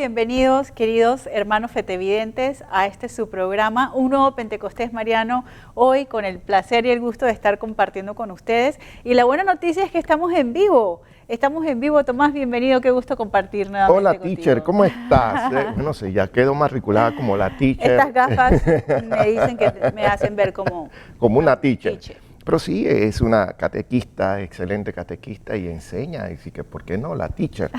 Bienvenidos, queridos hermanos fetevidentes, a este su programa, Un Nuevo Pentecostés Mariano, hoy con el placer y el gusto de estar compartiendo con ustedes. Y la buena noticia es que estamos en vivo. Estamos en vivo. Tomás, bienvenido, qué gusto compartir nuevamente. Hola, teacher, ¿cómo estás? No sé, ya quedo matriculada como la teacher. Estas gafas me dicen que me hacen ver como una teacher. Pero sí, es una catequista, excelente catequista y enseña, así que ¿por qué no? La teacher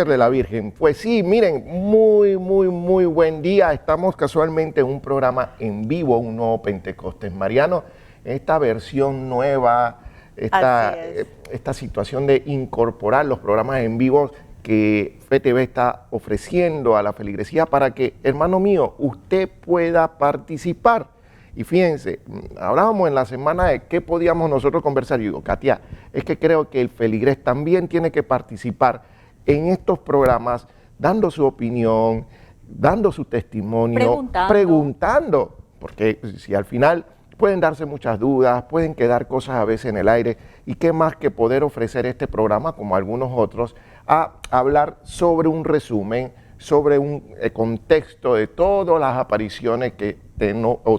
de la Virgen. Pues sí, miren, muy buen día. Estamos casualmente en un programa en vivo, Un Nuevo Pentecostés Mariano, esta versión nueva, esta situación de incorporar los programas en vivo que FETV está ofreciendo a la feligresía para que, hermano mío, usted pueda participar. Y fíjense, hablábamos en la semana de qué podíamos nosotros conversar. Yo digo, Katia, es que creo que el feligrés también tiene que participar en estos programas, dando su opinión, dando su testimonio, preguntando, porque si al final pueden darse muchas dudas, pueden quedar cosas a veces en el aire, y qué más que poder ofrecer este programa, como algunos otros, a hablar sobre un resumen, sobre un contexto de todas las apariciones que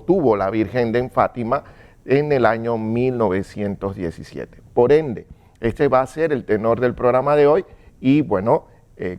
tuvo la Virgen de Fátima en el año 1917. Por ende, este va a ser el tenor del programa de hoy y bueno,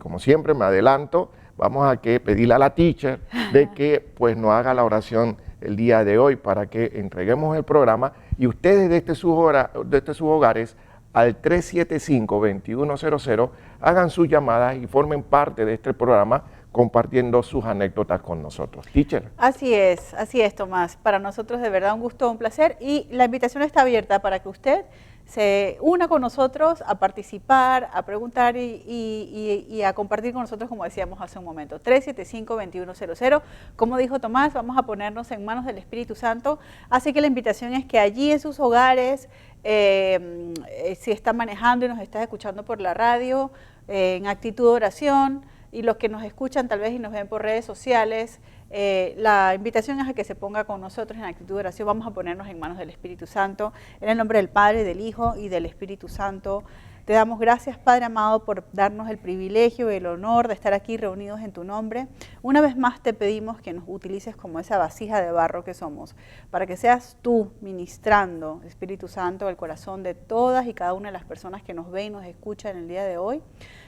como siempre me adelanto, vamos a pedirle a la teacher de que pues nos haga la oración el día de hoy para que entreguemos el programa y ustedes desde sus hogares al 375-2100 hagan sus llamadas y formen parte de este programa compartiendo sus anécdotas con nosotros. Teacher. Así es, Tomás. Para nosotros de verdad un gusto, un placer y la invitación está abierta para que usted se una con nosotros a participar, a preguntar y a compartir con nosotros, como decíamos hace un momento. 375-2100. Como dijo Tomás, vamos a ponernos en manos del Espíritu Santo. Así que la invitación es que allí en sus hogares, si está manejando y nos está escuchando por la radio, en actitud de oración, y los que nos escuchan tal vez y nos ven por redes sociales, la invitación es a que se ponga con nosotros en actitud de oración. Vamos a ponernos en manos del Espíritu Santo, en el nombre del Padre, del Hijo y del Espíritu Santo. Te damos gracias, Padre amado, por darnos el privilegio y el honor de estar aquí reunidos en tu nombre. Una vez más te pedimos que nos utilices como esa vasija de barro que somos, para que seas tú ministrando, Espíritu Santo, el corazón de todas y cada una de las personas que nos ven y nos escuchan el día de hoy,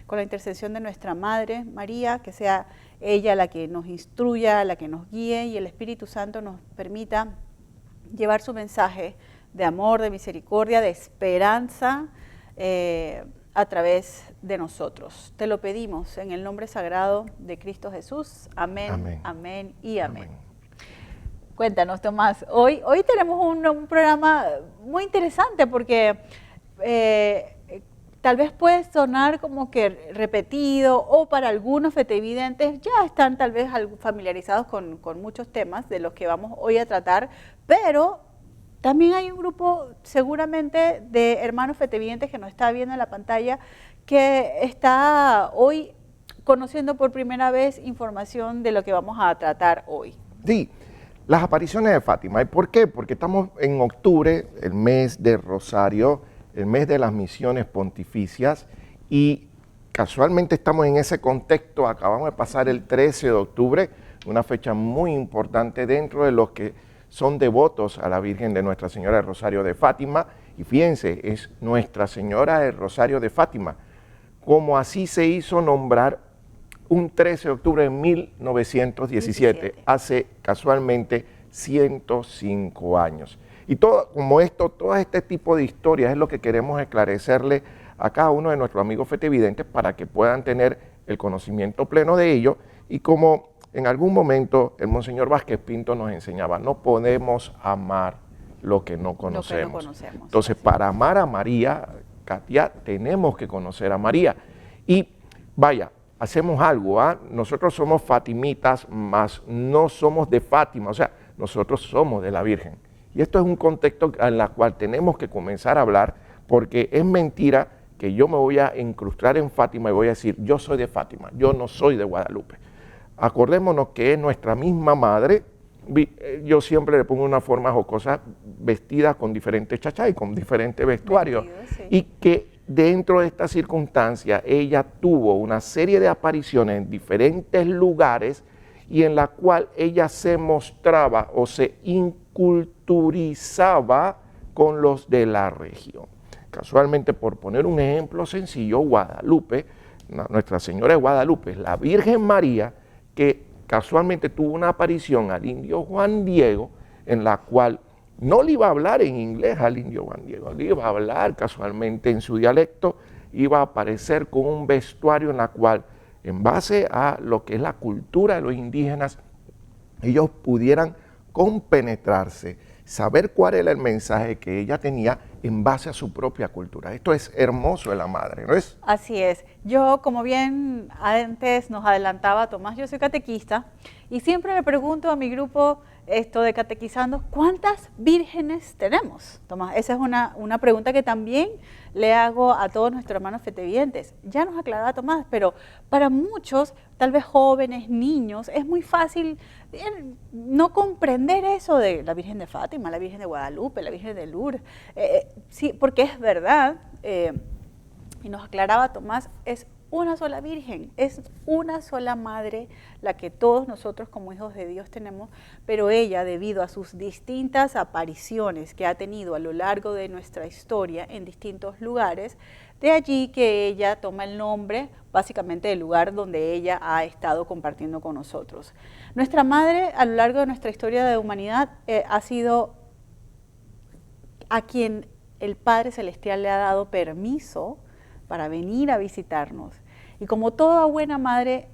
con la intercesión de nuestra Madre María, que sea ella la que nos instruya, la que nos guíe y el Espíritu Santo nos permita llevar su mensaje de amor, de misericordia, de esperanza, a través de nosotros. Te lo pedimos en el nombre sagrado de Cristo Jesús. Amén, amén, amén y amén. Cuéntanos, Tomás. Hoy tenemos un programa muy interesante porque tal vez puede sonar como que repetido o para algunos fetevidentes ya están tal vez familiarizados con muchos temas de los que vamos hoy a tratar, pero también hay un grupo seguramente de hermanos fetevidentes que nos está viendo en la pantalla que está hoy conociendo por primera vez información de lo que vamos a tratar hoy. Sí, las apariciones de Fátima. ¿Y por qué? Porque estamos en octubre, el mes de Rosario, el mes de las misiones pontificias y casualmente estamos en ese contexto. Acabamos de pasar el 13 de octubre, una fecha muy importante dentro de los que son devotos a la Virgen de Nuestra Señora del Rosario de Fátima, y fíjense, es Nuestra Señora del Rosario de Fátima, como así se hizo nombrar un 13 de octubre de 1917, hace casualmente 105 años. Y todo este tipo de historias es lo que queremos esclarecerle a cada uno de nuestros amigos fetevidentes para que puedan tener el conocimiento pleno de ello y como en algún momento el Monseñor Vázquez Pinto nos enseñaba, no podemos amar lo que no conocemos. Entonces, para amar a María, Katia, tenemos que conocer a María. Y vaya, hacemos algo, nosotros somos fatimitas, mas no somos de Fátima, o sea, nosotros somos de la Virgen. Y esto es un contexto en el cual tenemos que comenzar a hablar, porque es mentira que yo me voy a incrustar en Fátima y voy a decir, yo soy de Fátima, yo no soy de Guadalupe. Acordémonos que es nuestra misma madre, yo siempre le pongo una forma jocosa, vestida con diferentes chachas y con diferentes vestuarios, y que dentro de esta circunstancia, ella tuvo una serie de apariciones en diferentes lugares y en la cual ella se mostraba o se inculturizaba con los de la región. Casualmente, por poner un ejemplo sencillo, Guadalupe, Nuestra Señora de Guadalupe, la Virgen María, que casualmente tuvo una aparición al indio Juan Diego, en la cual no le iba a hablar en inglés al indio Juan Diego, le iba a hablar casualmente en su dialecto, iba a aparecer con un vestuario en la cual, en base a lo que es la cultura de los indígenas, ellos pudieran compenetrarse, saber cuál era el mensaje que ella tenía en base a su propia cultura. Esto es hermoso de la madre, ¿no es? Así es. Yo, como bien antes nos adelantaba Tomás, yo soy catequista y siempre le pregunto a mi grupo de catequizando, ¿cuántas vírgenes tenemos? Tomás, esa es una pregunta que también le hago a todos nuestros hermanos fetevientes. Ya nos aclaraba Tomás, pero para muchos, tal vez jóvenes, niños, es muy fácil no comprender eso de la Virgen de Fátima, la Virgen de Guadalupe, la Virgen de Lourdes. Sí, porque es verdad, y nos aclaraba Tomás, es una sola Virgen, es una sola Madre la que todos nosotros como hijos de Dios tenemos, pero ella, debido a sus distintas apariciones que ha tenido a lo largo de nuestra historia en distintos lugares, de allí que ella toma el nombre básicamente del lugar donde ella ha estado compartiendo con nosotros. Nuestra Madre, a lo largo de nuestra historia de humanidad, ha sido a quien el Padre Celestial le ha dado permiso para venir a visitarnos. Y como toda buena madre,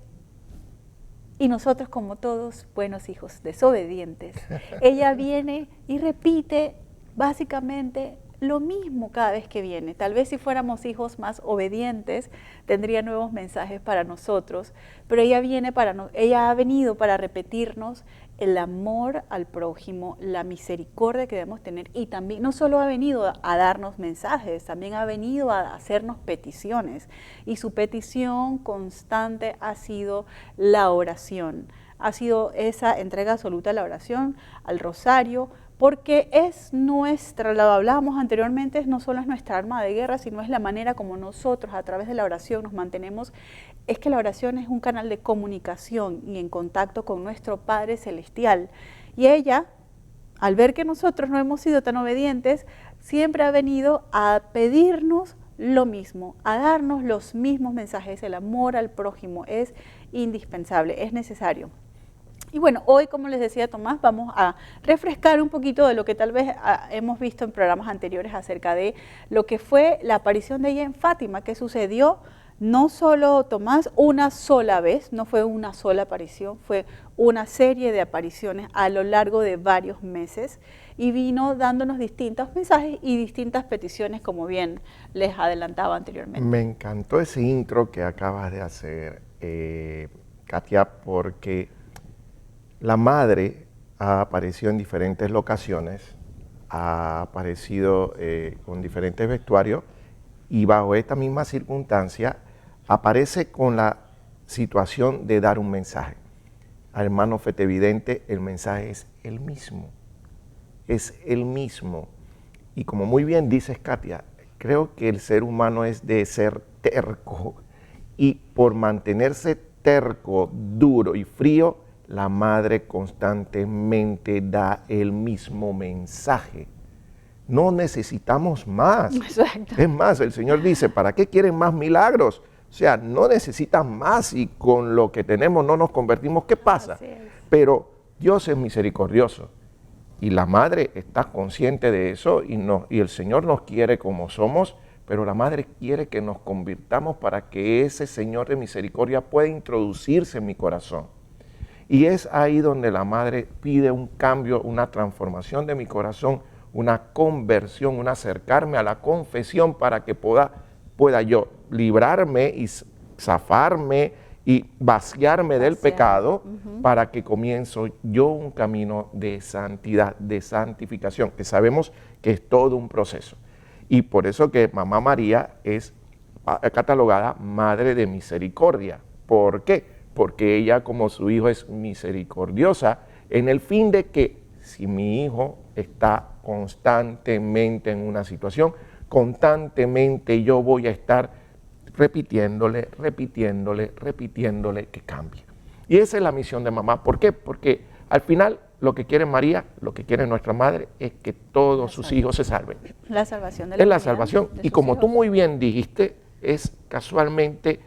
y nosotros como todos buenos hijos desobedientes, ella viene y repite básicamente lo mismo cada vez que viene. Tal vez si fuéramos hijos más obedientes, tendría nuevos mensajes para nosotros, pero ella ha venido para repetirnos el amor al prójimo, la misericordia que debemos tener, y también no solo ha venido a darnos mensajes, también ha venido a hacernos peticiones, y su petición constante ha sido la oración, ha sido esa entrega absoluta a la oración, al rosario, porque es nuestra, lo hablábamos anteriormente, no solo es nuestra arma de guerra, sino es la manera como nosotros a través de la oración nos mantenemos. Es que la oración es un canal de comunicación y en contacto con nuestro Padre Celestial. Y ella, al ver que nosotros no hemos sido tan obedientes, siempre ha venido a pedirnos lo mismo, a darnos los mismos mensajes. El amor al prójimo es indispensable, es necesario. Y bueno, hoy, como les decía Tomás, vamos a refrescar un poquito de lo que tal vez hemos visto en programas anteriores acerca de lo que fue la aparición de ella en Fátima, que sucedió no solo, Tomás, una sola vez, no fue una sola aparición, fue una serie de apariciones a lo largo de varios meses y vino dándonos distintos mensajes y distintas peticiones, como bien les adelantaba anteriormente. Me encantó ese intro que acabas de hacer, Katia, porque la madre ha aparecido en diferentes locaciones, ha aparecido con diferentes vestuarios y bajo esta misma circunstancia aparece con la situación de dar un mensaje. Al hermano fetevidente el mensaje es el mismo, Y como muy bien dices, Katia, creo que el ser humano es de ser terco y por mantenerse terco, duro y frío, la madre constantemente da el mismo mensaje. No necesitamos más. Exacto. Es más, el Señor dice, ¿para qué quieren más milagros? O sea, no necesitas más y con lo que tenemos no nos convertimos. ¿Qué pasa? Pero Dios es misericordioso y la madre está consciente de eso y el Señor nos quiere como somos, pero la madre quiere que nos convirtamos para que ese Señor de misericordia pueda introducirse en mi corazón. Y es ahí donde la madre pide un cambio, una transformación de mi corazón, una conversión, un acercarme a la confesión para que pueda yo librarme y zafarme y vaciarme del pecado para que comienzo yo un camino de santidad, de santificación, que sabemos que es todo un proceso. Y por eso que Mamá María es catalogada Madre de Misericordia. ¿Por qué? Porque ella como su hijo es misericordiosa en el fin de que si mi hijo está constantemente en una situación, constantemente yo voy a estar repitiéndole que cambie. Y esa es la misión de mamá. ¿Por qué? Porque al final lo que quiere María, lo que quiere nuestra madre, es que todos sus hijos se salven. La salvación de la Es la salvación. Y como hijos. tú muy bien dijiste, es casualmente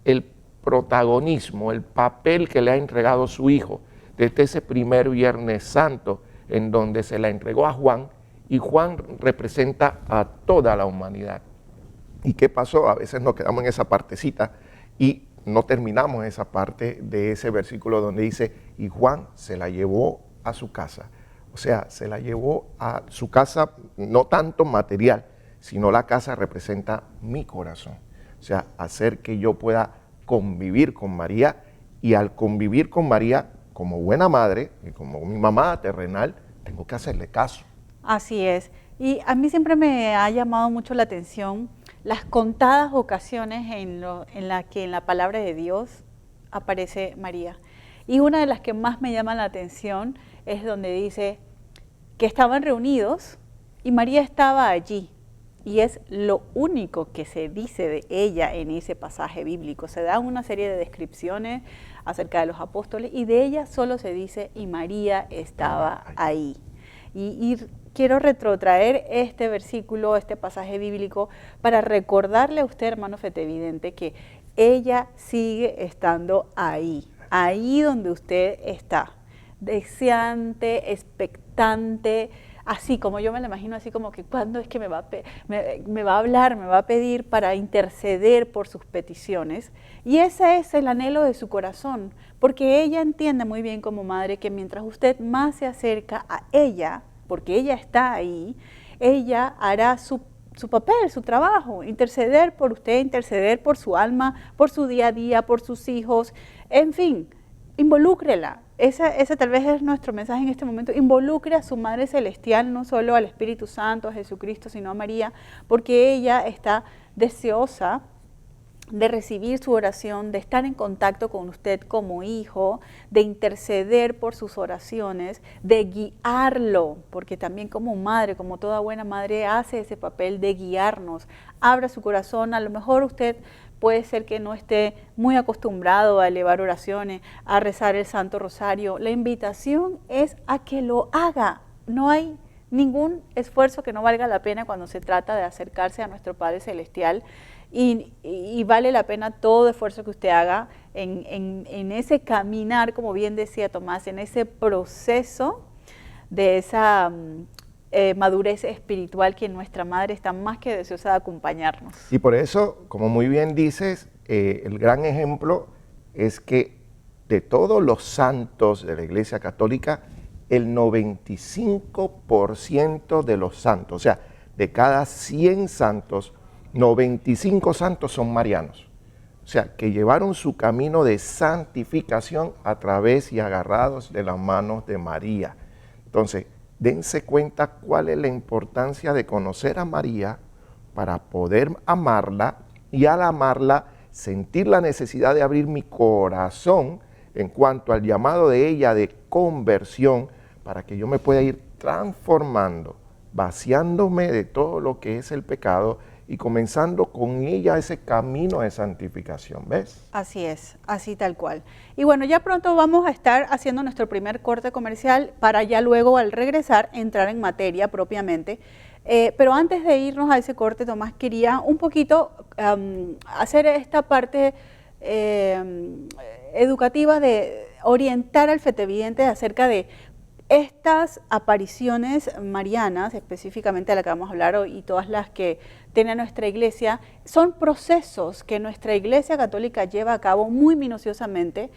el protagonismo, el papel que le ha entregado su hijo desde ese primer Viernes Santo, en donde se la entregó a Juan, y Juan representa a toda la humanidad. ¿Y qué pasó? A veces nos quedamos en esa partecita y no terminamos esa parte de ese versículo donde dice, y Juan se la llevó a su casa. O sea, se la llevó a su casa, no tanto material, sino la casa representa mi corazón. O sea, hacer que yo pueda convivir con María, y al convivir con María, como buena madre y como mi mamá terrenal, tengo que hacerle caso. Así es. Y a mí siempre me ha llamado mucho la atención las contadas ocasiones en la que en la palabra de Dios aparece María. Y una de las que más me llama la atención es donde dice que estaban reunidos y María estaba allí. Y es lo único que se dice de ella en ese pasaje bíblico. Se da una serie de descripciones acerca de los apóstoles y de ella solo se dice, y María estaba ahí. Y quiero retrotraer este versículo, este pasaje bíblico, para recordarle a usted, hermano Fetevidente, que ella sigue estando ahí, ahí donde usted está, deseante, expectante, así como yo me lo imagino, así como que cuándo es que me va a hablar, me va a pedir para interceder por sus peticiones. Y ese es el anhelo de su corazón, porque ella entiende muy bien como madre que mientras usted más se acerca a ella, porque ella está ahí, ella hará su papel, su trabajo, interceder por usted, interceder por su alma, por su día a día, por sus hijos, en fin, involúcrela. Ese tal vez es nuestro mensaje en este momento. Involucre a su Madre Celestial, no solo al Espíritu Santo, a Jesucristo, sino a María, porque ella está deseosa de recibir su oración, de estar en contacto con usted como hijo, de interceder por sus oraciones, de guiarlo, porque también como madre, como toda buena madre, hace ese papel de guiarnos. Abra su corazón, a lo mejor usted puede ser que no esté muy acostumbrado a elevar oraciones, a rezar el Santo Rosario. La invitación es a que lo haga. No hay ningún esfuerzo que no valga la pena cuando se trata de acercarse a nuestro Padre Celestial. Y vale la pena todo esfuerzo que usted haga en ese caminar, como bien decía Tomás, en ese proceso de esa madurez espiritual que nuestra Madre está más que deseosa de acompañarnos. Y por eso, como muy bien dices, el gran ejemplo es que de todos los santos de la Iglesia Católica, el 95% de los santos, o sea, de cada 100 santos, 95 santos son marianos, o sea, que llevaron su camino de santificación a través y agarrados de las manos de María. Entonces, dense cuenta cuál es la importancia de conocer a María para poder amarla, y al amarla sentir la necesidad de abrir mi corazón en cuanto al llamado de ella de conversión, para que yo me pueda ir transformando, vaciándome de todo lo que es el pecado y comenzando con ella ese camino de santificación, ¿ves? Así es, así tal cual. Y bueno, ya pronto vamos a estar haciendo nuestro primer corte comercial para ya luego al regresar entrar en materia propiamente. Pero antes de irnos a ese corte, Tomás, quería un poquito hacer esta parte educativa de orientar al fetevidente acerca de estas apariciones marianas, específicamente a la que vamos a hablar hoy y todas las que tiene nuestra iglesia, son procesos que nuestra Iglesia Católica lleva a cabo muy minuciosamente,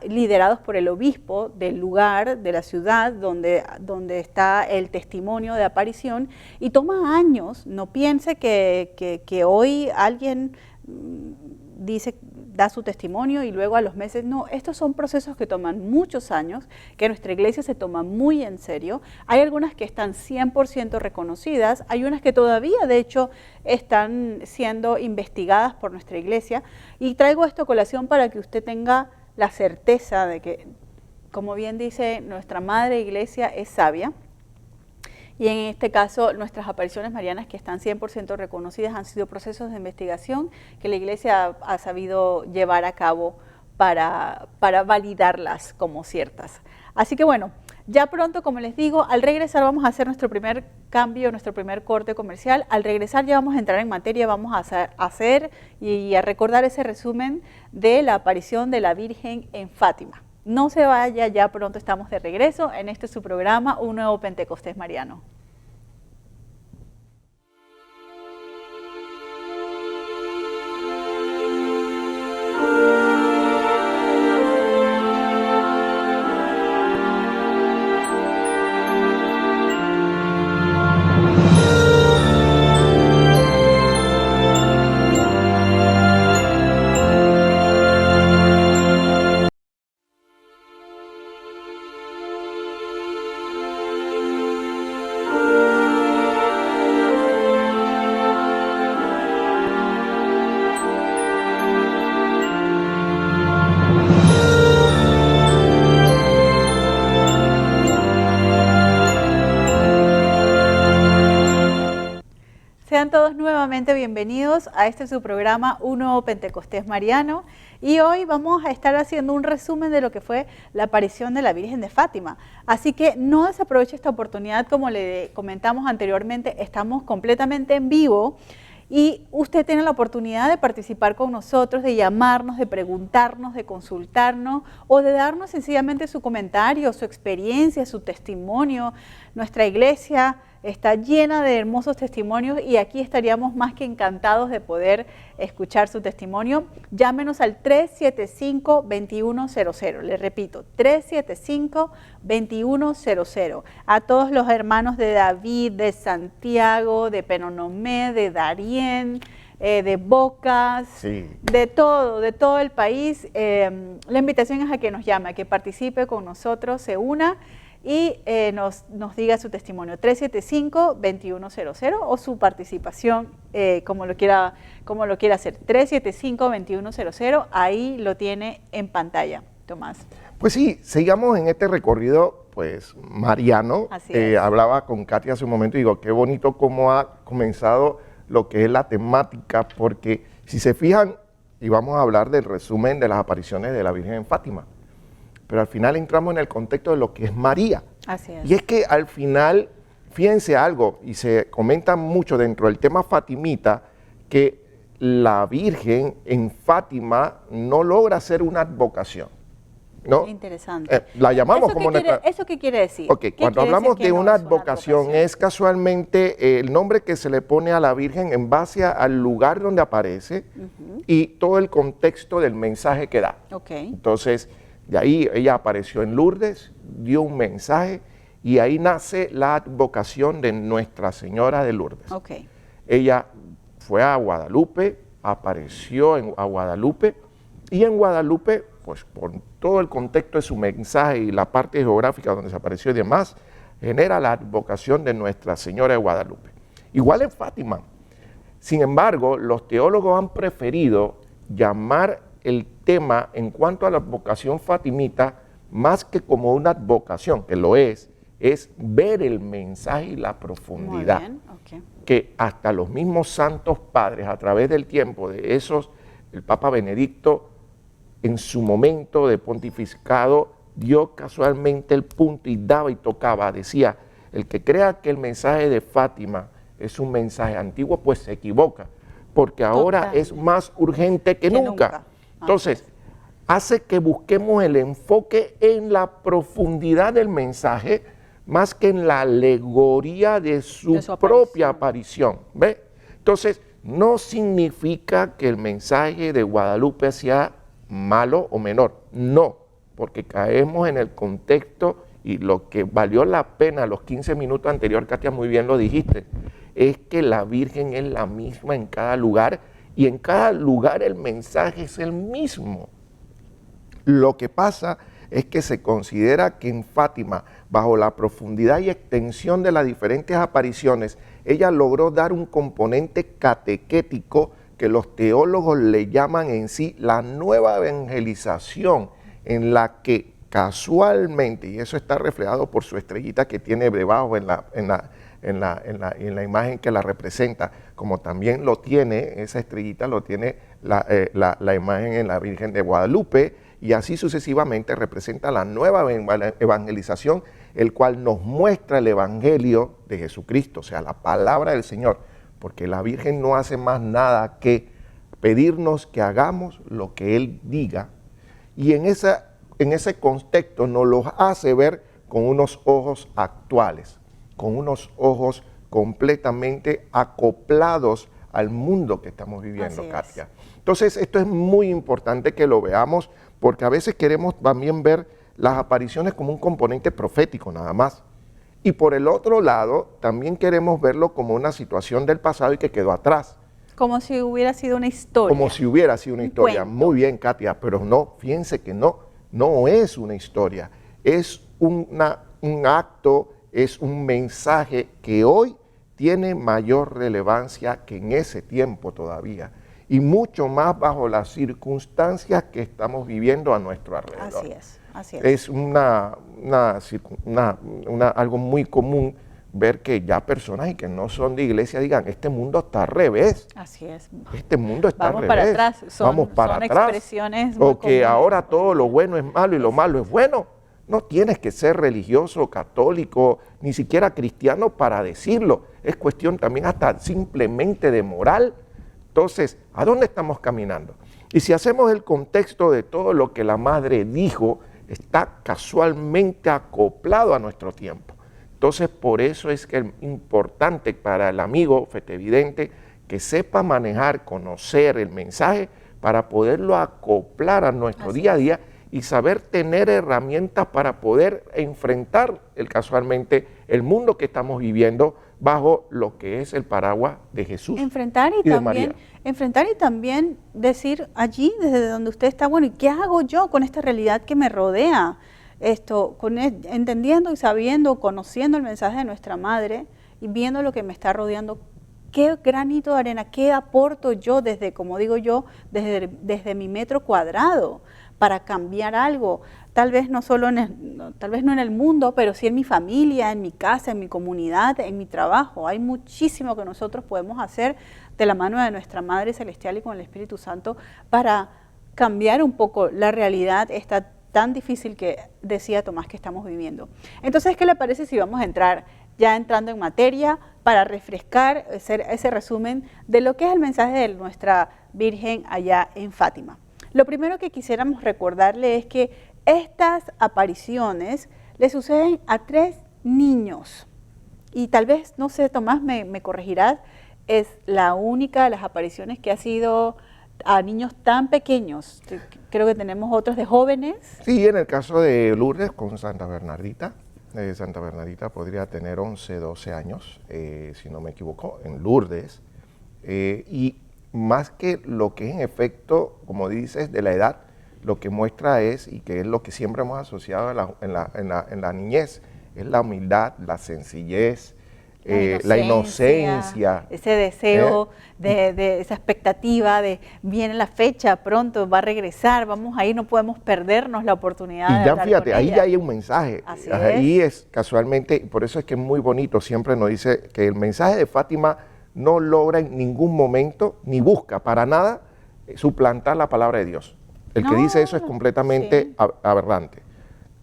liderados por el obispo del lugar, de la ciudad donde está el testimonio de aparición, y toma años. No piense que hoy alguien dice, da su testimonio y luego a los meses, no, estos son procesos que toman muchos años, que nuestra iglesia se toma muy en serio. Hay algunas que están 100% reconocidas, hay unas que todavía de hecho están siendo investigadas por nuestra iglesia, y traigo esto a colación para que usted tenga la certeza de que, como bien dice, nuestra madre iglesia es sabia, Y en este caso, nuestras apariciones marianas, que están 100% reconocidas, han sido procesos de investigación que la Iglesia ha sabido llevar a cabo para validarlas como ciertas. Así que bueno, ya pronto, como les digo, al regresar vamos a hacer nuestro primer cambio, nuestro primer corte comercial. Al regresar ya vamos a entrar en materia, vamos a hacer y a recordar ese resumen de la aparición de la Virgen en Fátima. No se vaya, ya pronto estamos de regreso en este su programa, Un Nuevo Pentecostés Mariano. Sean todos nuevamente bienvenidos a este su programa Un Nuevo Pentecostés Mariano, y hoy vamos a estar haciendo un resumen de lo que fue la aparición de la Virgen de Fátima. Así que no desaproveche esta oportunidad, como le comentamos anteriormente, estamos completamente en vivo y usted tiene la oportunidad de participar con nosotros, de llamarnos, de preguntarnos, de consultarnos o de darnos sencillamente su comentario, su experiencia, su testimonio. Nuestra iglesia está llena de hermosos testimonios y aquí estaríamos más que encantados de poder escuchar su testimonio. Llámenos al 375-2100. Les repito, 375-2100. A todos los hermanos de David, de Santiago, de Penonomé, de Darién, de Bocas, sí, de todo el país. La invitación es a que nos llame, a que participe con nosotros, se una y nos diga su testimonio, 375-2100, o su participación, como lo quiera hacer, 375-2100, ahí lo tiene en pantalla, Tomás. Pues sí, sigamos en este recorrido, pues, mariano. Hablaba con Katia hace un momento y digo, qué bonito cómo ha comenzado lo que es la temática, porque si se fijan, y vamos a hablar del resumen de las apariciones de la Virgen en Fátima, pero al final entramos en el contexto de lo que es María. Así es. Y es que al final, fíjense algo, y se comenta mucho dentro del tema fatimita, que la Virgen en Fátima no logra ser una advocación, ¿no? Interesante. La llamamos como nuestra... ¿Eso qué quiere decir? Ok, cuando hablamos de una advocación, es casualmente el nombre que se le pone a la Virgen en base al lugar donde aparece y todo el contexto del mensaje que da. Okay. Entonces, de ahí ella apareció en Lourdes, dio un mensaje y ahí nace la advocación de Nuestra Señora de Lourdes. Okay. Ella fue a Guadalupe, apareció a Guadalupe y en Guadalupe, pues por todo el contexto de su mensaje y la parte geográfica donde se apareció y demás, genera la advocación de Nuestra Señora de Guadalupe. Igual en Fátima. Sin embargo, los teólogos han preferido llamar el tema en cuanto a la advocación fatimita, más que como una advocación, que lo es ver el mensaje y la profundidad. Muy bien. Okay. Que hasta los mismos santos padres, a través del tiempo de esos, el Papa Benedicto, en su momento de pontificado, dio casualmente el punto y daba y tocaba, decía, el que crea que el mensaje de Fátima es un mensaje antiguo, pues se equivoca, porque ahora es más urgente que nunca. Entonces, hace que busquemos el enfoque en la profundidad del mensaje más que en la alegoría de su propia aparición. ¿Ve? Entonces, no significa que el mensaje de Guadalupe sea malo o menor. No, porque caemos en el contexto y lo que valió la pena los 15 minutos anteriores, Katia, muy bien lo dijiste, es que la Virgen es la misma en cada lugar y en cada lugar el mensaje es el mismo. Lo que pasa es que se considera que en Fátima, bajo la profundidad y extensión de las diferentes apariciones, ella logró dar un componente catequético que los teólogos le llaman en sí la nueva evangelización, en la que casualmente, y eso está reflejado por su estrellita que tiene debajo en en la imagen que la representa, como también lo tiene, esa estrellita lo tiene la imagen en la Virgen de Guadalupe, y así sucesivamente representa la nueva evangelización, el cual nos muestra el evangelio de Jesucristo, o sea, la palabra del Señor, porque la Virgen no hace más nada que pedirnos que hagamos lo que Él diga, y en ese contexto nos lo hace ver con unos ojos actuales, con unos ojos completamente acoplados al mundo que estamos viviendo, Katia. Entonces, esto es muy importante que lo veamos, porque a veces queremos también ver las apariciones como un componente profético nada más. Y por el otro lado, también queremos verlo como una situación del pasado y que quedó atrás. Como si hubiera sido una historia. Como si hubiera sido una historia. Cuento. Muy bien, Katia, pero no, fíjense que no es una historia. Es un acto, es un mensaje que hoy tiene mayor relevancia que en ese tiempo todavía. Y mucho más bajo las circunstancias que estamos viviendo a nuestro alrededor. Así es. Es algo muy común ver que ya personas y que no son de iglesia digan, este mundo está al revés. Así es. Este mundo está al revés. Vamos para atrás. Vamos para atrás. Expresiones muy o que comunes. Ahora todo lo bueno es malo y lo malo es bueno. No tienes que ser religioso, católico, ni siquiera cristiano para decirlo. Es cuestión también hasta simplemente de moral. Entonces, ¿a dónde estamos caminando? Y si hacemos el contexto de todo lo que la madre dijo, está casualmente acoplado a nuestro tiempo. Entonces, por eso es que es importante para el amigo fetevidente que sepa manejar, conocer el mensaje para poderlo acoplar a nuestro día a día y saber tener herramientas para poder enfrentar casualmente el mundo que estamos viviendo bajo lo que es el paraguas de Jesús y de María. Enfrentar y también decir allí, desde donde usted está, bueno, ¿y qué hago yo con esta realidad que me rodea? Entendiendo y sabiendo, conociendo el mensaje de nuestra madre y viendo lo que me está rodeando, ¿qué granito de arena, qué aporto yo desde, como digo yo, desde mi metro cuadrado para cambiar algo? Tal vez no solo tal vez no en el mundo, pero sí en mi familia, en mi casa, en mi comunidad, en mi trabajo. Hay muchísimo que nosotros podemos hacer de la mano de nuestra Madre Celestial y con el Espíritu Santo para cambiar un poco la realidad esta tan difícil que decía Tomás que estamos viviendo. Entonces, ¿qué le parece si vamos a entrar ya entrando en materia para refrescar ese resumen de lo que es el mensaje de nuestra Virgen allá en Fátima? Lo primero que quisiéramos recordarle es que estas apariciones le suceden a 3 niños. Y tal vez, no sé, Tomás, me corregirás, es la única de las apariciones que ha sido a niños tan pequeños. Creo que tenemos otros de jóvenes. Sí, en el caso de Lourdes con Santa Bernardita. Santa Bernardita podría tener 11, 12 años, si no me equivoco, en Lourdes. Y más que lo que es en efecto, como dices, de la edad, lo que muestra es, y que es lo que siempre hemos asociado en la niñez, es la humildad, la sencillez, la inocencia. Ese deseo, de esa expectativa de viene la fecha, pronto va a regresar, vamos a ir, no podemos perdernos la oportunidad de hablar fíjate, con ahí ella. Ya hay un mensaje. Ahí es casualmente, por eso es que es muy bonito, siempre nos dice que el mensaje de Fátima no logra en ningún momento, ni busca para nada, suplantar la palabra de Dios. El que dice eso es completamente aberrante.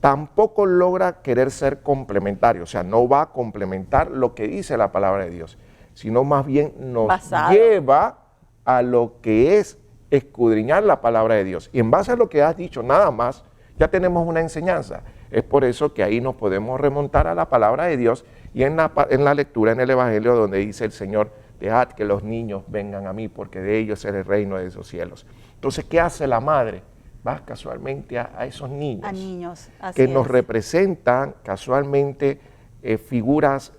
Tampoco logra querer ser complementario, o sea, no va a complementar lo que dice la palabra de Dios, sino más bien nos lleva a lo que es escudriñar la palabra de Dios. Y en base a lo que has dicho, nada más, ya tenemos una enseñanza. Es por eso que ahí nos podemos remontar a la palabra de Dios y en la lectura en el Evangelio donde dice el Señor, dejad que los niños vengan a mí porque de ellos es el reino de esos cielos. Entonces, ¿qué hace la madre? Va casualmente a esos niños, que nos representan casualmente figuras,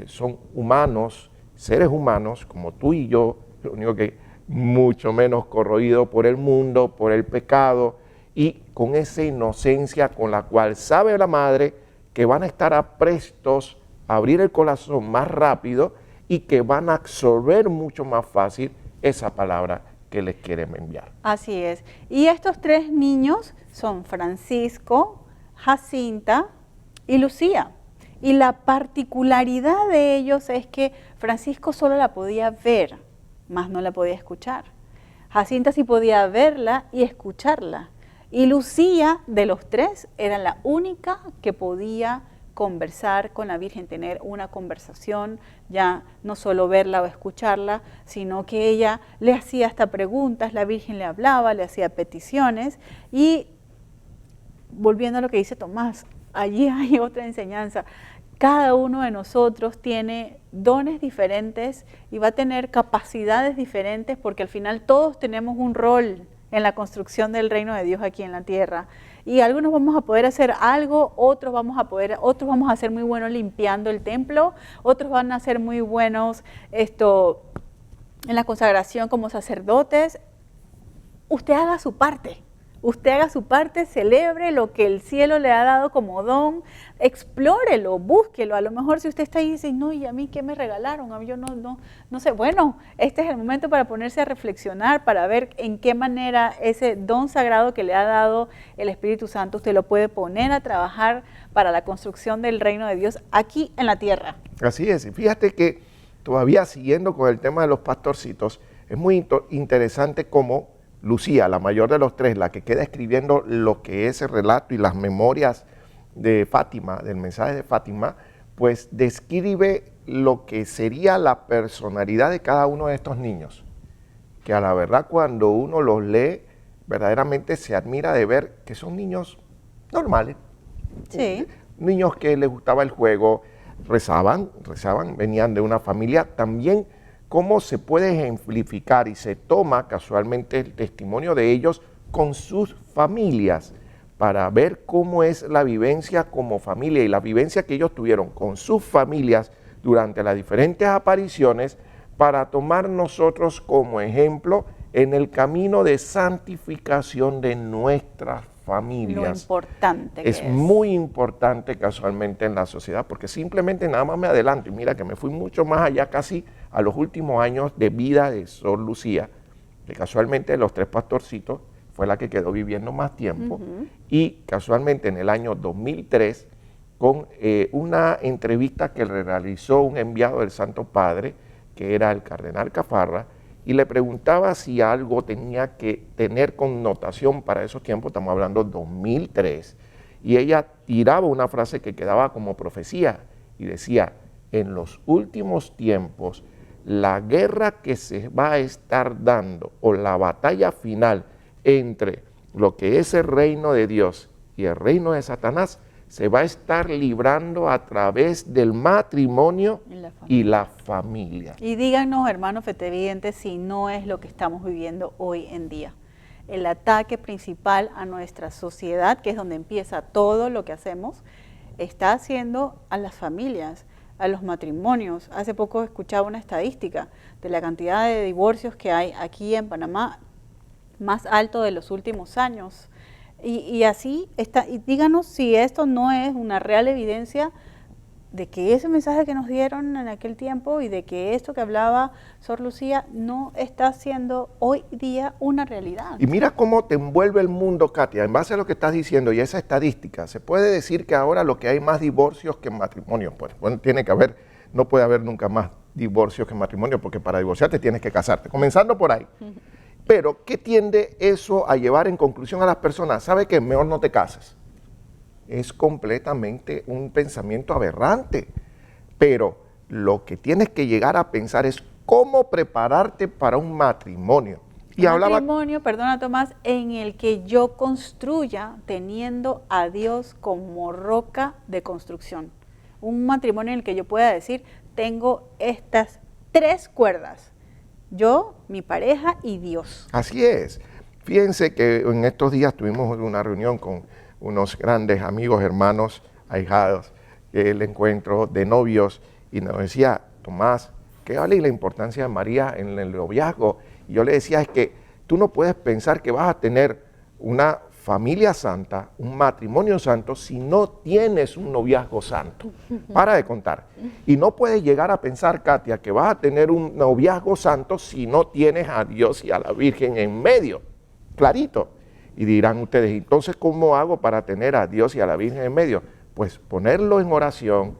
son humanos, seres humanos como tú y yo, lo único que mucho menos corroído por el mundo, por el pecado, y con esa inocencia con la cual sabe la madre que van a estar prestos a abrir el corazón más rápido y que van a absorber mucho más fácil esa palabra que les quieren enviar. Así es. Y estos 3 niños son Francisco, Jacinta y Lucía. Y la particularidad de ellos es que Francisco solo la podía ver, más no la podía escuchar. Jacinta sí podía verla y escucharla. Y Lucía, de los tres, era la única que podía conversar con la Virgen, tener una conversación, ya no solo verla o escucharla, sino que ella le hacía hasta preguntas, la Virgen le hablaba, le hacía peticiones. Y volviendo a lo que dice Tomás, allí hay otra enseñanza. Cada uno de nosotros tiene dones diferentes y va a tener capacidades diferentes, porque al final todos tenemos un rol en la construcción del reino de Dios aquí en la tierra. Y algunos vamos a poder hacer algo, otros vamos a ser muy buenos limpiando el templo, otros van a ser muy buenos en la consagración como sacerdotes. Usted haga su parte. Usted haga su parte, celebre lo que el cielo le ha dado como don, explórelo, búsquelo. A lo mejor si usted está ahí y dice, no, ¿y a mí qué me regalaron? A mí yo no sé. Bueno, este es el momento para ponerse a reflexionar, para ver en qué manera ese don sagrado que le ha dado el Espíritu Santo, usted lo puede poner a trabajar para la construcción del reino de Dios aquí en la tierra. Así es, y fíjate que todavía siguiendo con el tema de los pastorcitos, es muy interesante cómo Lucía, la mayor de los tres, la que queda escribiendo lo que es el relato y las memorias de Fátima, del mensaje de Fátima, pues describe lo que sería la personalidad de cada uno de estos niños, que a la verdad cuando uno los lee, verdaderamente se admira de ver que son niños normales, sí, niños que les gustaba el juego, rezaban, venían de una familia también. Cómo se puede ejemplificar y se toma casualmente el testimonio de ellos con sus familias para ver cómo es la vivencia como familia y la vivencia que ellos tuvieron con sus familias durante las diferentes apariciones para tomar nosotros como ejemplo en el camino de santificación de nuestras familias. Lo importante que es muy importante casualmente en la sociedad, porque simplemente nada más me adelanto y mira que me fui mucho más allá, casi a los últimos años de vida de Sor Lucía, que casualmente de los tres pastorcitos fue la que quedó viviendo más tiempo, y casualmente en el año 2003, con una entrevista que le realizó un enviado del Santo Padre, que era el cardenal Cafarra, y le preguntaba si algo tenía que tener connotación para esos tiempos, estamos hablando 2003, y ella tiraba una frase que quedaba como profecía y decía, en los últimos tiempos, la guerra que se va a estar dando o la batalla final entre lo que es el reino de Dios y el reino de Satanás se va a estar librando a través del matrimonio y la familia. Y díganos, hermanos fetevientes, si no es lo que estamos viviendo hoy en día. El ataque principal a nuestra sociedad, que es donde empieza todo lo que hacemos, está haciendo a las familias, a los matrimonios. Hace poco escuchaba una estadística de la cantidad de divorcios que hay aquí en Panamá, más alto de los últimos años. Y así está, y díganos si esto no es una real evidencia de que ese mensaje que nos dieron en aquel tiempo y de que esto que hablaba Sor Lucía no está siendo hoy día una realidad. Y mira cómo te envuelve el mundo, Katia, en base a lo que estás diciendo y esa estadística, se puede decir que ahora lo que hay más divorcios que matrimonios, pues bueno, tiene que haber, no puede haber nunca más divorcios que matrimonios, porque para divorciarte tienes que casarte, comenzando por ahí. Pero, ¿qué tiende eso a llevar en conclusión a las personas? ¿Sabe qué? Mejor no te cases. Es completamente un pensamiento aberrante. Pero lo que tienes que llegar a pensar es cómo prepararte para un matrimonio. Y un matrimonio, perdona Tomás, en el que yo construya teniendo a Dios como roca de construcción. Un matrimonio en el que yo pueda decir, tengo estas 3 cuerdas. Yo, mi pareja y Dios. Así es. Fíjense que en estos días tuvimos una reunión con unos grandes amigos, hermanos, ahijados, el encuentro de novios, y nos decía, Tomás, ¿qué vale la importancia de María en el noviazgo? Y yo le decía, es que tú no puedes pensar que vas a tener una familia santa, un matrimonio santo, si no tienes un noviazgo santo. Para de contar. Y no puedes llegar a pensar, Katia, que vas a tener un noviazgo santo si no tienes a Dios y a la Virgen en medio. Clarito. Y dirán ustedes, entonces, ¿cómo hago para tener a Dios y a la Virgen en medio? Pues ponerlo en oración,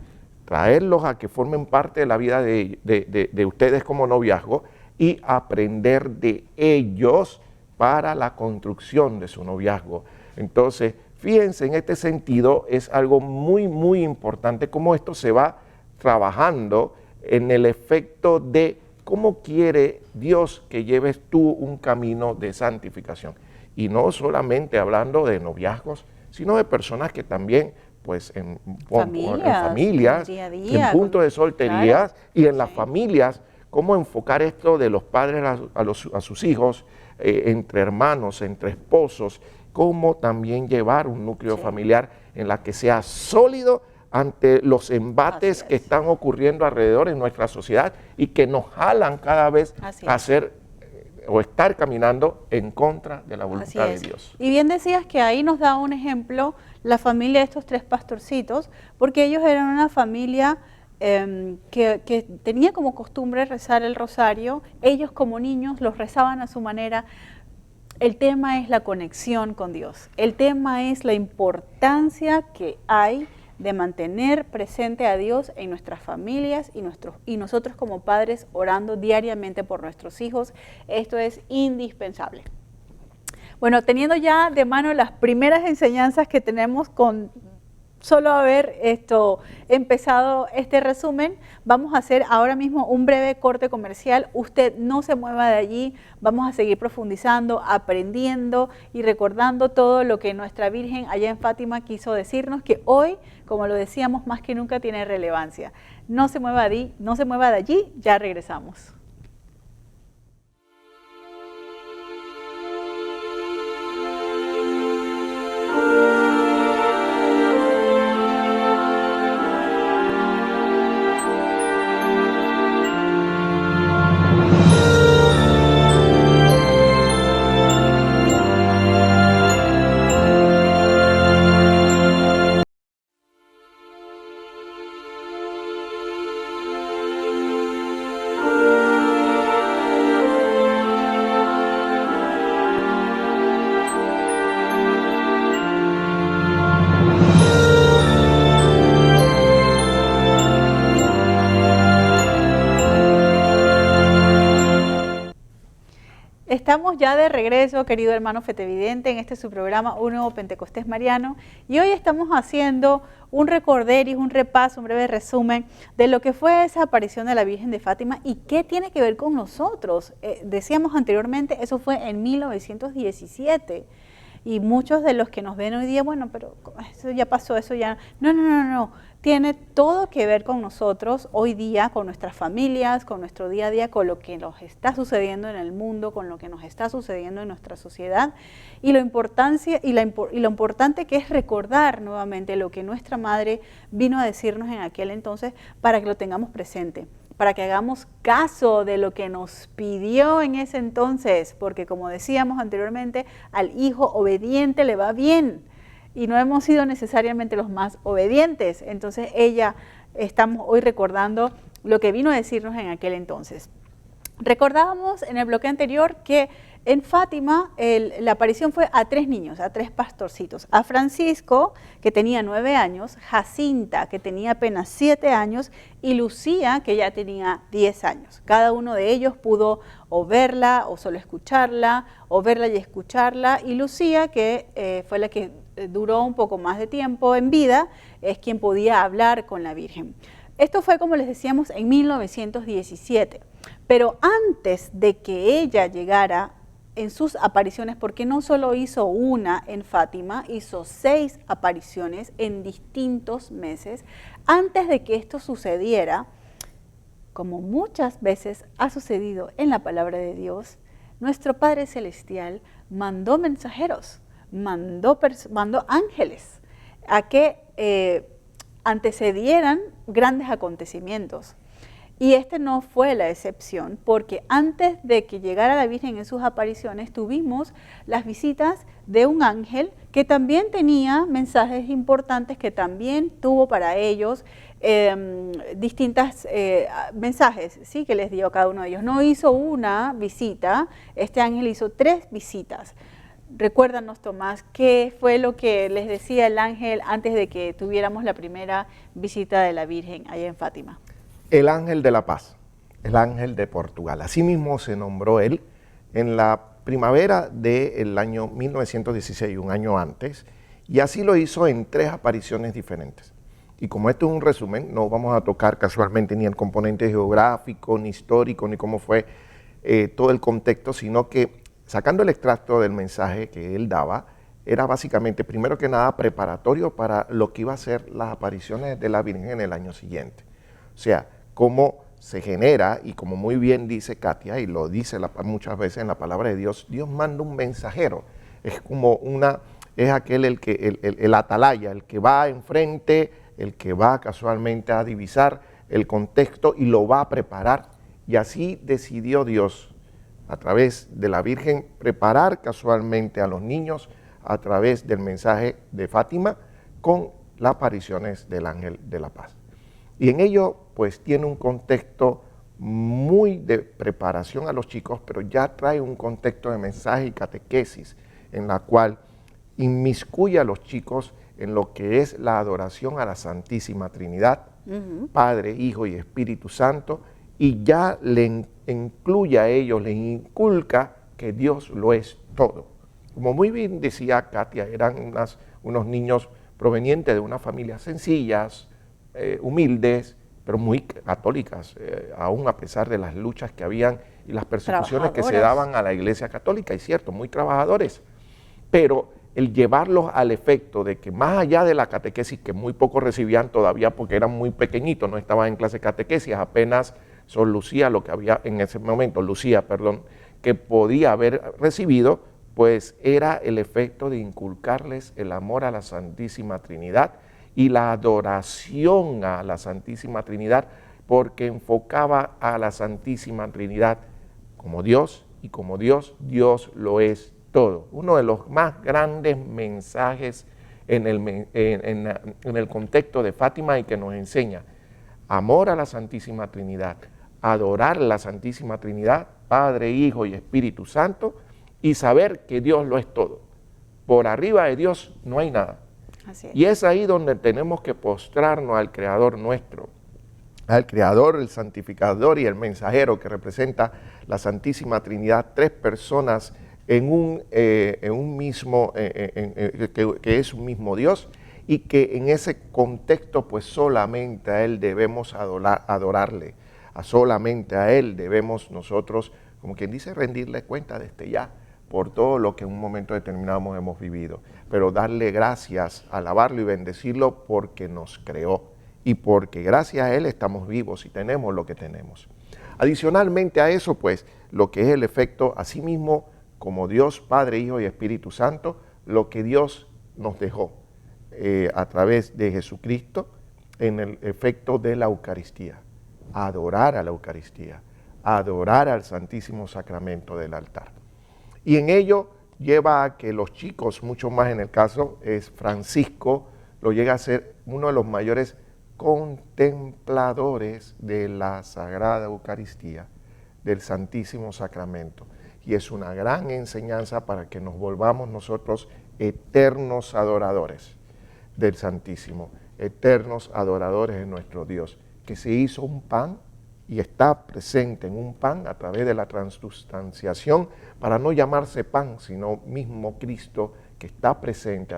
traerlos a que formen parte de la vida de ustedes como noviazgo y aprender de ellos para la construcción de su noviazgo. Entonces, fíjense, en este sentido es algo muy, muy importante cómo esto se va trabajando en el efecto de cómo quiere Dios que lleves tú un camino de santificación. Y no solamente hablando de noviazgos, sino de personas que también, pues en familias, día a día, en puntos de solterías, claro, y en las familias, cómo enfocar esto de los padres a sus hijos, entre hermanos, entre esposos, cómo también llevar un núcleo familiar en la que sea sólido ante los embates que están ocurriendo alrededor en nuestra sociedad y que nos jalan cada vez a hacer o estar caminando en contra de la voluntad de Dios. Y bien decías que ahí nos da un ejemplo la familia de estos 3 pastorcitos, porque ellos eran una familia que tenía como costumbre rezar el rosario. Ellos como niños los rezaban a su manera. El tema es la conexión con Dios. El tema es la importancia que hay de mantener presente a Dios en nuestras familias y nosotros como padres orando diariamente por nuestros hijos. Esto es indispensable. Bueno, teniendo ya de mano las primeras enseñanzas que tenemos con solo haber empezado este resumen, vamos a hacer ahora mismo un breve corte comercial. Usted no se mueva de allí, vamos a seguir profundizando, aprendiendo y recordando todo lo que nuestra Virgen allá en Fátima quiso decirnos, que hoy, como lo decíamos, más que nunca tiene relevancia. No se mueva de allí, ya regresamos. Estamos ya de regreso, querido hermano Fetevidente, en este su programa Un Nuevo Pentecostés Mariano, y hoy estamos haciendo un recorderis, un repaso, un breve resumen de lo que fue esa aparición de la Virgen de Fátima y qué tiene que ver con nosotros. Decíamos anteriormente, eso fue en 1917, y muchos de los que nos ven hoy día, bueno, pero eso ya pasó, eso ya... No. Tiene todo que ver con nosotros hoy día, con nuestras familias, con nuestro día a día, con lo que nos está sucediendo en el mundo, con lo que nos está sucediendo en nuestra sociedad, y lo importante que es recordar nuevamente lo que nuestra madre vino a decirnos en aquel entonces para que lo tengamos presente, para que hagamos caso de lo que nos pidió en ese entonces, porque como decíamos anteriormente, al hijo obediente le va bien. Y no hemos sido necesariamente los más obedientes. Entonces estamos hoy recordando lo que vino a decirnos en aquel entonces. Recordábamos en el bloque anterior que en Fátima la aparición fue a 3 niños, a 3 pastorcitos. A Francisco, que tenía 9 años, Jacinta, que tenía apenas 7 años, y Lucía, que ya tenía 10 años. Cada uno de ellos pudo o verla o solo escucharla, o verla y escucharla. Y Lucía, que fue la que duró un poco más de tiempo en vida, es quien podía hablar con la Virgen. Esto fue, como les decíamos, en 1917. Pero antes de que ella llegara en sus apariciones, porque no solo hizo una en Fátima, hizo 6 apariciones en distintos meses. Antes de que esto sucediera, como muchas veces ha sucedido en la palabra de Dios, nuestro Padre Celestial mandó mensajeros, mandó ángeles a que antecedieran grandes acontecimientos. Y este no fue la excepción, porque antes de que llegara la Virgen en sus apariciones, tuvimos las visitas de un ángel que también tenía mensajes importantes, que también tuvo para ellos distintos mensajes, ¿sí?, que les dio a cada uno de ellos. No hizo una visita, este ángel hizo 3 visitas. Recuérdanos, Tomás, ¿qué fue lo que les decía el ángel antes de que tuviéramos la primera visita de la Virgen allá en Fátima? El ángel de la paz, el ángel de Portugal. Así mismo se nombró él en la primavera del año 1916, un año antes, y así lo hizo en 3 apariciones diferentes. Y como esto es un resumen, no vamos a tocar casualmente ni el componente geográfico, ni histórico, ni cómo fue todo el contexto, sino que sacando el extracto del mensaje que él daba, era básicamente, primero que nada, preparatorio para lo que iba a ser las apariciones de la Virgen en el año siguiente. O sea, cómo se genera, y como muy bien dice Katia, y lo dice muchas veces en la palabra de Dios, Dios manda un mensajero. Es como es aquel el atalaya, el que va enfrente, el que va casualmente a divisar el contexto y lo va a preparar. Y así decidió Dios, a través de la Virgen, preparar casualmente a los niños a través del mensaje de Fátima con las apariciones del ángel de la paz. Y en ello, pues, tiene un contexto muy de preparación a los chicos, pero ya trae un contexto de mensaje y catequesis en la cual inmiscuye a los chicos en lo que es la adoración a la Santísima Trinidad, Padre, Hijo y Espíritu Santo, y ya le incluye a ellos, les inculca que Dios lo es todo. Como muy bien decía Katia, eran unos niños provenientes de unas familias sencillas, humildes, pero muy católicas, aún a pesar de las luchas que habían y las persecuciones que se daban a la Iglesia Católica, y cierto, muy trabajadores, pero el llevarlos al efecto de que más allá de la catequesis, que muy pocos recibían todavía porque eran muy pequeñitos, no estaban en clase de catequesis, apenas Sor Lucía, lo que había en ese momento, que podía haber recibido, pues era el efecto de inculcarles el amor a la Santísima Trinidad y la adoración a la Santísima Trinidad, porque enfocaba a la Santísima Trinidad como Dios, y como Dios, Dios lo es todo. Uno de los más grandes mensajes en el contexto de Fátima y que nos enseña amor a la Santísima Trinidad, adorar a la Santísima Trinidad, Padre, Hijo y Espíritu Santo, y saber que Dios lo es todo. Por arriba de Dios no hay nada. Así es. Y es ahí donde tenemos que postrarnos al Creador nuestro, al Creador, el Santificador y el Mensajero, que representa la Santísima Trinidad, 3 personas en un mismo, que es un mismo Dios, y que en ese contexto pues solamente a Él debemos adorarle, solamente a Él debemos nosotros, como quien dice, rendirle cuenta desde ya por todo lo que en un momento determinado hemos vivido, pero darle gracias, alabarlo y bendecirlo porque nos creó y porque gracias a Él estamos vivos y tenemos lo que tenemos. Adicionalmente a eso, pues, lo que es el efecto, asimismo, como Dios, Padre, Hijo y Espíritu Santo, lo que Dios nos dejó a través de Jesucristo en el efecto de la Eucaristía. Adorar a la Eucaristía, adorar al Santísimo Sacramento del altar. Y en ello lleva a que los chicos, mucho más en el caso es Francisco, lo llega a ser uno de los mayores contempladores de la Sagrada Eucaristía, del Santísimo Sacramento. Y es una gran enseñanza para que nos volvamos nosotros eternos adoradores del Santísimo, eternos adoradores de nuestro Dios, que se hizo un pan y está presente en un pan a través de la transustanciación, para no llamarse pan, sino mismo Cristo que está presente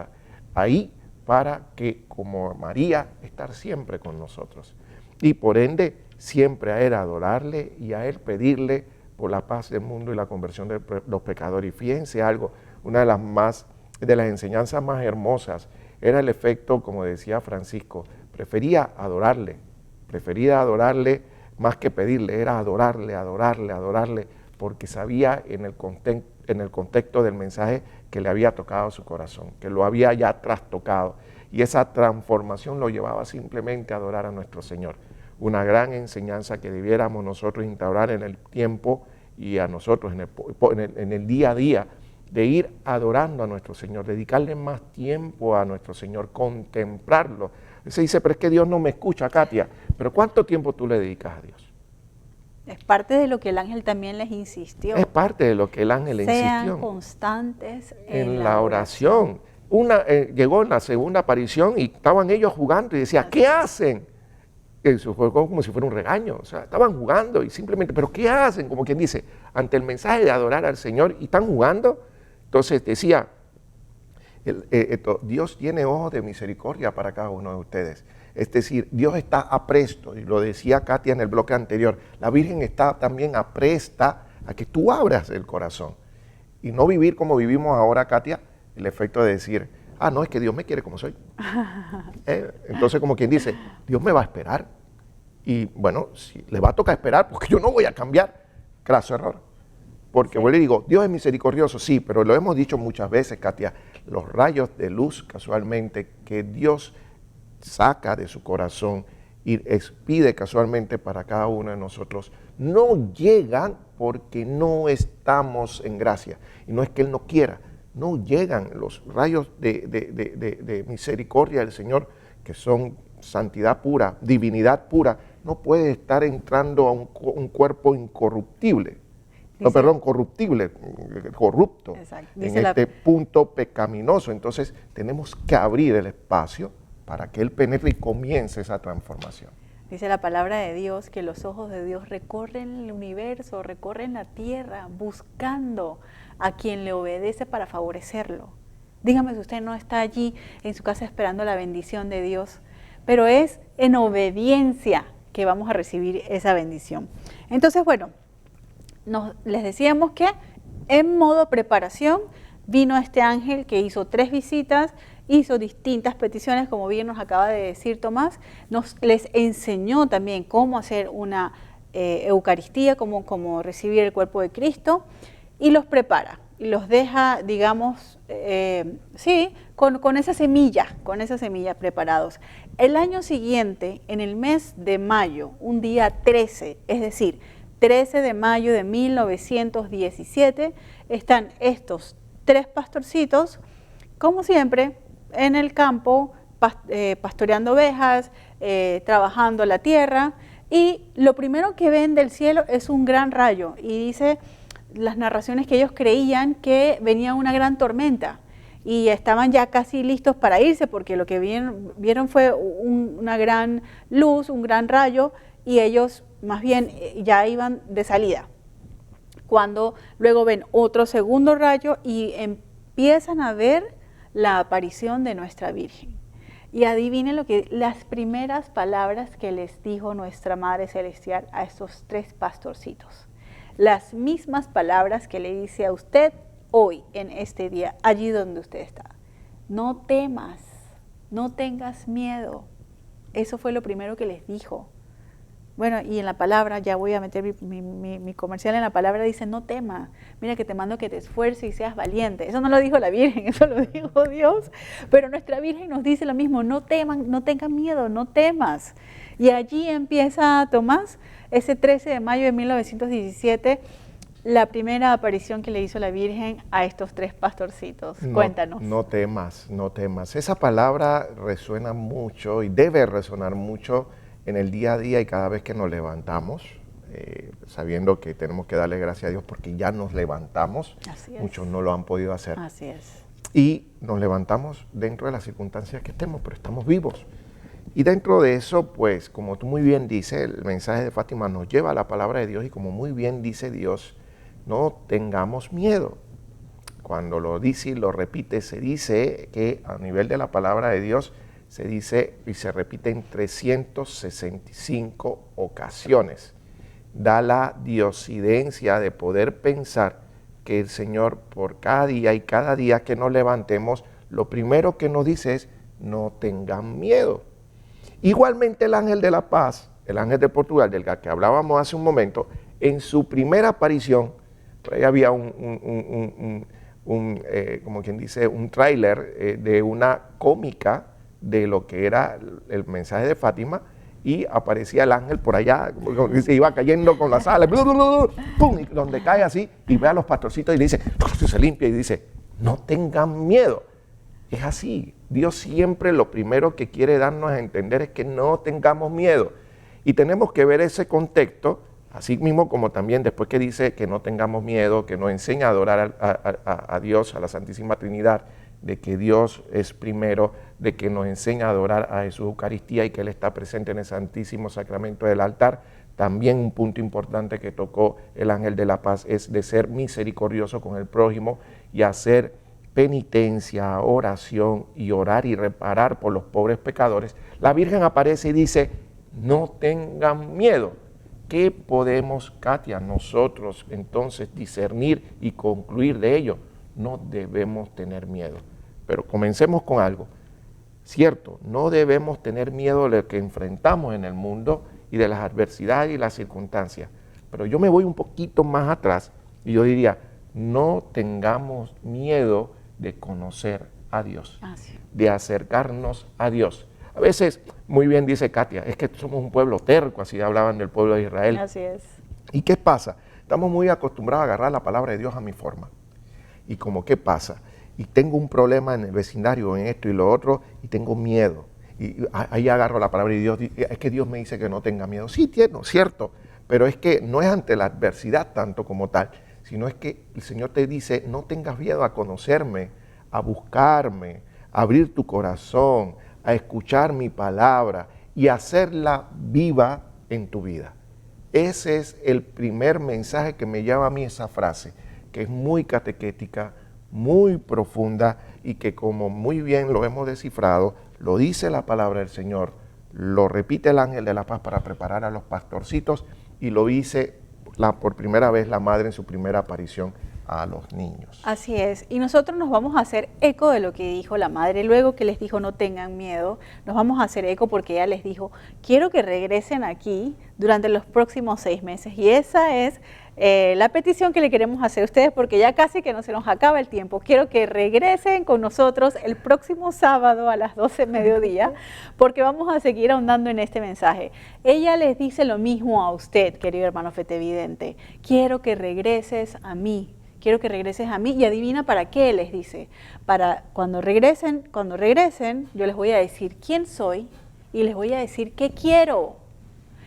ahí para que, como María, estar siempre con nosotros. Y por ende, siempre a Él adorarle y a Él pedirle por la paz del mundo y la conversión de los pecadores. Y fíjense algo, una de las enseñanzas más hermosas era el efecto, como decía Francisco, prefería adorarle más que pedirle, era adorarle, porque sabía en el contexto del mensaje que le había tocado su corazón, que lo había ya trastocado, y esa transformación lo llevaba simplemente a adorar a nuestro Señor. Una gran enseñanza que debiéramos nosotros instaurar en el tiempo y a nosotros en el día a día, de ir adorando a nuestro Señor, dedicarle más tiempo a nuestro Señor, contemplarlo. Se dice, pero es que Dios no me escucha, Katia. Pero ¿cuánto tiempo tú le dedicas a Dios? Es parte de lo que el ángel también les insistió. Es parte de lo que el ángel les insistió. Sean constantes en la oración. Llegó en la segunda aparición y estaban ellos jugando y decía, ¿qué hacen? Eso fue como si fuera un regaño, o sea, estaban jugando y simplemente, ¿pero qué hacen? Como quien dice, ante el mensaje de adorar al Señor y están jugando. Entonces decía, Dios tiene ojos de misericordia para cada uno de ustedes. Es decir, Dios está apresto, y lo decía Katia en el bloque anterior, la Virgen está también apresta a que tú abras el corazón y no vivir como vivimos ahora, Katia, el efecto de decir, no, es que Dios me quiere como soy. Entonces, como quien dice, Dios me va a esperar. Y bueno, si le va a tocar esperar, porque yo no voy a cambiar. Craso error. Porque vuelvo y digo, Dios es misericordioso, sí, pero lo hemos dicho muchas veces, Katia, los rayos de luz casualmente que Dios saca de su corazón y expide casualmente para cada uno de nosotros, no llegan porque no estamos en gracia. Y no es que Él no quiera, no llegan los rayos de misericordia del Señor, que son santidad pura, divinidad pura, no puede estar entrando a un cuerpo incorruptible. Corruptible, corrupto, en este punto pecaminoso. Entonces tenemos que abrir el espacio para que Él penetre y comience esa transformación. Dice la palabra de Dios que los ojos de Dios recorren el universo, recorren la tierra, buscando a quien le obedece para favorecerlo. Dígame si usted no está allí en su casa esperando la bendición de Dios, pero es en obediencia que vamos a recibir esa bendición. Entonces, bueno, les decíamos que en modo preparación vino este ángel que hizo 3 visitas, hizo distintas peticiones, como bien nos acaba de decir Tomás, les enseñó también cómo hacer una Eucaristía, cómo recibir el cuerpo de Cristo, y los prepara, y los deja, digamos, con esa semilla preparados. El año siguiente, en el mes de mayo, un día 13, es decir, 13 de mayo de 1917, están estos 3 pastorcitos, como siempre, en el campo, pastoreando ovejas, trabajando la tierra, y lo primero que ven del cielo es un gran rayo, y dice las narraciones que ellos creían que venía una gran tormenta, y estaban ya casi listos para irse, porque lo que vieron fue una gran luz, un gran rayo, y ellos más bien ya iban de salida. Cuando luego ven otro segundo rayo y empiezan a ver la aparición de nuestra Virgen. Y adivinen las primeras palabras que les dijo nuestra Madre Celestial a estos 3 pastorcitos. Las mismas palabras que le dice a usted hoy, en este día, allí donde usted está. No temas, no tengas miedo. Eso fue lo primero que les dijo. Bueno, y en la palabra, ya voy a meter mi comercial en la palabra, dice, no temas, mira que te mando que te esfuerces y seas valiente. Eso no lo dijo la Virgen, eso lo dijo Dios, pero nuestra Virgen nos dice lo mismo, no teman, no tengan miedo, no temas. Y allí empieza Tomás, ese 13 de mayo de 1917, la primera aparición que le hizo la Virgen a estos 3 pastorcitos. Cuéntanos. No temas, no temas. Esa palabra resuena mucho y debe resonar mucho en el día a día y cada vez que nos levantamos, sabiendo que tenemos que darle gracias a Dios porque ya nos levantamos. Así es. Muchos no lo han podido hacer. Así es. Y nos levantamos dentro de las circunstancias que estemos, pero estamos vivos. Y dentro de eso, pues, como tú muy bien dices, el mensaje de Fátima nos lleva a la palabra de Dios y como muy bien dice Dios, no tengamos miedo. Cuando lo dice y lo repite, se dice que a nivel de la palabra de Dios, se dice y se repite en 365 ocasiones. Da la diosidencia de poder pensar que el Señor por cada día y cada día que nos levantemos, lo primero que nos dice es, no tengan miedo. Igualmente el ángel de la paz, el ángel de Portugal, del que hablábamos hace un momento, en su primera aparición, por ahí había como quien dice, un tráiler de una cómica de lo que era el mensaje de Fátima, y aparecía el ángel por allá, se iba cayendo con las alas, ¡pum!, y donde cae así, y ve a los pastorcitos y le dice, se limpia y dice, no tengan miedo. Es así, Dios siempre lo primero que quiere darnos a entender es que no tengamos miedo. Y tenemos que ver ese contexto Así mismo como también después que dice que no tengamos miedo, que nos enseña a adorar a Dios, a la Santísima Trinidad, de que Dios es primero, de que nos enseña a adorar a Jesús Eucaristía y que Él está presente en el Santísimo Sacramento del altar. También un punto importante que tocó el ángel de la paz es de ser misericordioso con el prójimo y hacer penitencia, oración y orar y reparar por los pobres pecadores. La Virgen aparece y dice, no tengan miedo. ¿Qué podemos, Katia, nosotros entonces discernir y concluir de ello? No debemos tener miedo. Pero comencemos con algo. Cierto, no debemos tener miedo de lo que enfrentamos en el mundo y de las adversidades y las circunstancias. Pero yo me voy un poquito más atrás y yo diría, no tengamos miedo de conocer a Dios, de acercarnos a Dios. A veces, muy bien dice Katia, es que somos un pueblo terco, así hablaban del pueblo de Israel. Así es. ¿Y qué pasa? Estamos muy acostumbrados a agarrar la palabra de Dios a mi forma. ¿Y como qué pasa? Y tengo un problema en el vecindario, en esto y lo otro, y tengo miedo. Y ahí agarro la palabra de Dios, es que Dios me dice que no tenga miedo. Sí, cierto, pero es que no es ante la adversidad tanto como tal, sino es que el Señor te dice, no tengas miedo a conocerme, a buscarme, a abrir tu corazón, a escuchar mi palabra y hacerla viva en tu vida. Ese es el primer mensaje que me lleva a mí esa frase, que es muy catequética, muy profunda y que como muy bien lo hemos descifrado, lo dice la palabra del Señor, lo repite el ángel de la paz para preparar a los pastorcitos y lo dice por primera vez la madre en su primera aparición a los niños. Así es, y nosotros nos vamos a hacer eco de lo que dijo la madre, luego que les dijo no tengan miedo, nos vamos a hacer eco porque ella les dijo, quiero que regresen aquí durante los próximos 6 meses, y esa es la petición que le queremos hacer a ustedes porque ya casi que no se nos acaba el tiempo. Quiero que regresen con nosotros el próximo sábado a las 12 mediodía porque vamos a seguir ahondando en este mensaje. Ella les dice lo mismo a usted, querido hermano fetevidente, quiero que regreses a mí. Quiero que regreses a mí y adivina para qué les dice. Para cuando regresen, yo les voy a decir quién soy y les voy a decir qué quiero.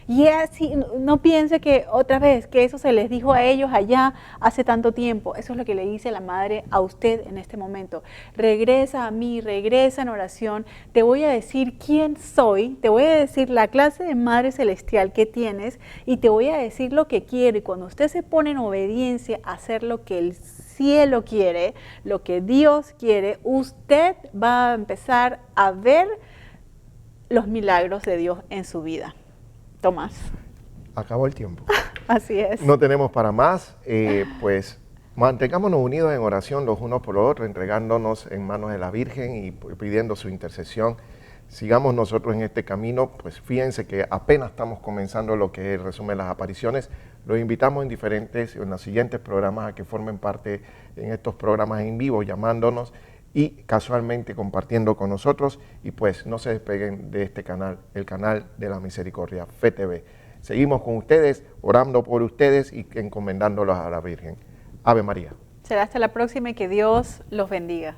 Y así, no piense que otra vez, que eso se les dijo a ellos allá hace tanto tiempo. Eso es lo que le dice la madre a usted en este momento. Regresa a mí, regresa en oración. Te voy a decir quién soy, te voy a decir la clase de Madre Celestial que tienes y te voy a decir lo que quiero. Y cuando usted se pone en obediencia a hacer lo que el cielo quiere, lo que Dios quiere, usted va a empezar a ver los milagros de Dios en su vida. Tomás. Acabó el tiempo. Así es. No tenemos para más, pues mantengámonos unidos en oración los unos por los otros, entregándonos en manos de la Virgen y pidiendo su intercesión. Sigamos nosotros en este camino, pues fíjense que apenas estamos comenzando lo que es el resumen de las apariciones. Los invitamos en los siguientes programas a que formen parte en estos programas en vivo, llamándonos y casualmente compartiendo con nosotros, y pues no se despeguen de este canal, el canal de la Misericordia, FETV. Seguimos con ustedes, orando por ustedes y encomendándolos a la Virgen. Ave María. Será hasta la próxima y que Dios los bendiga.